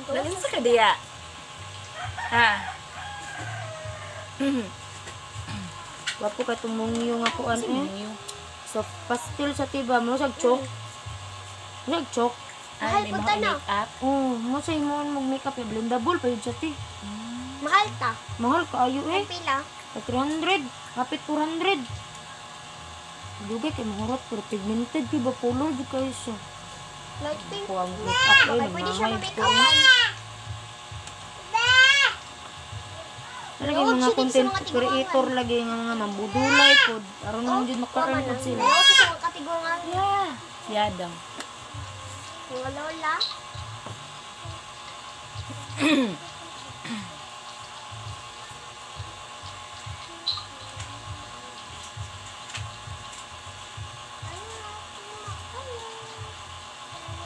Nalinsa ka diya. Ha? Wapo ka tumungyo nga kuan eh. So, pastel sa tiba. Masag chok. Masag chok. Mahal po ta na. Oo, masay mo mag-makeup yung blendable pa yun sa ti. Mahal ta. Mahal ka ayo eh. Pila? 300. Kapit 400. Dugay kay mahurot pero pigmented kay ba color di kayo siya. Light pink. Kuang makeup eh. Okay, pwede siya Nangangay ma-makeup. Lagi mga content creator lagi nga mga mambudulay pod. Aron nang jud makaron pod sila. Ano siya sa kategorya? Yeah. Yadang. Mga lola.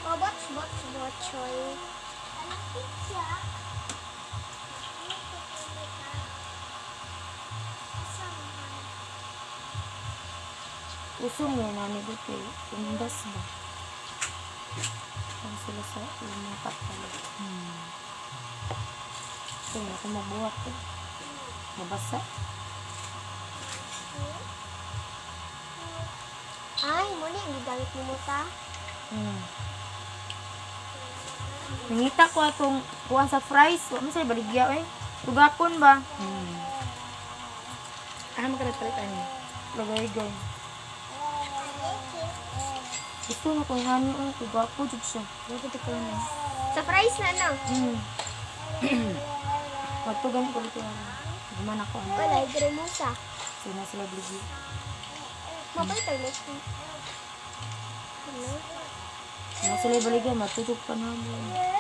Oh, bots, choy. Usong nga nani ko kay undas ba. Ang sila sa mga patalo. So, ako magbuhat eh. Mabasa. Ay, muli, hindi gamit mo mo ta. Nangita ko atong kuha sa fries. Ano sa'yo baligya eh. Tugapon ba? Ah, magkarapalit niya. Lagay-gay. Gusto na kung ano eh. Tugapo dyan siya. Bakit ito na? Sa fries na, no? Wato ganit ko dito. Gumana ko ano. Wala, gremosa. Sina sila baligya. Mapalitan mo siya. Sina sila baligya. Matutok pa namin.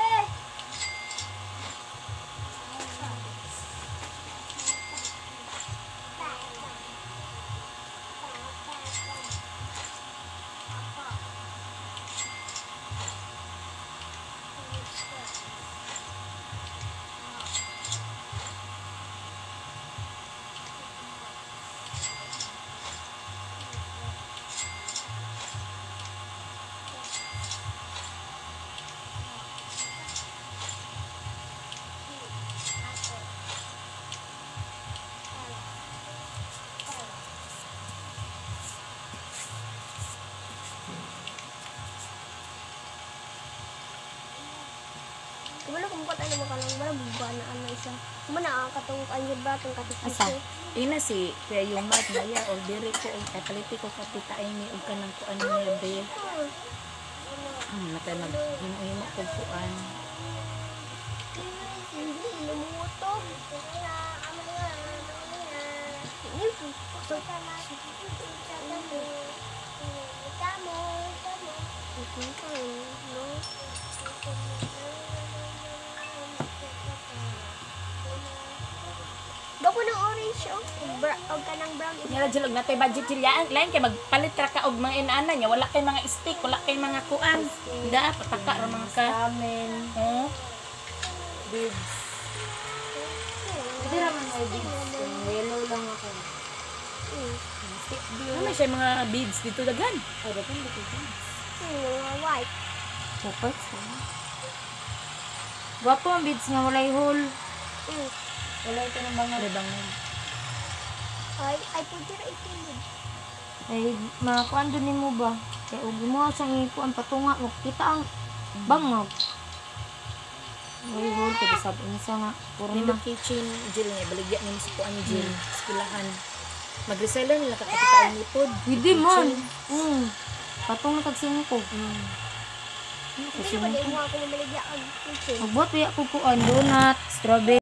Kumano kung ano mo ka lang ba, buba na ano isa. Kumana katong anjud ba tong katipis. Asa? Ina si kaya yung mat maya o diri ko o kapaliti ko kapita ay ni og kanang kuan niya be. Nakay mag himo ko kuan. Hindi lumutog. Ini so tama. Bako ng orange o ka ng brown. Nya jilog natay budget silyaan lain kay magpalit ra ka og mga inana nya wala kay mga stick, wala kay mga kuan. Da pataka ra mga ka. Amen. Oh. Beads. Hindi naman may beads. Yellow lang ako. Stick bead. Ano siya mga beads dito dagan? Ay, dapat dito dyan. White. Dapat. Gwapo ang beads nga walay hole. Wala ito ng bangal. Bangon. Ay pwede ra itilid. Ay, makakuan doon mo ba? Kaya huwag mo siyang ikuan patunga mo. Kita ang bangag. Walay hole. Kaya sabihin sa nga. Puro Ni na. kitchen Jill niya baligya ni sa kuan Jill. Eskwelahan. Mag-reseller nila kakatikaan ni pod. Pwede man. Patong na tag-5. Hindi naman mo ako mabaligya ang kitchen. Magbuhat pa ko kuan donut, strawberry.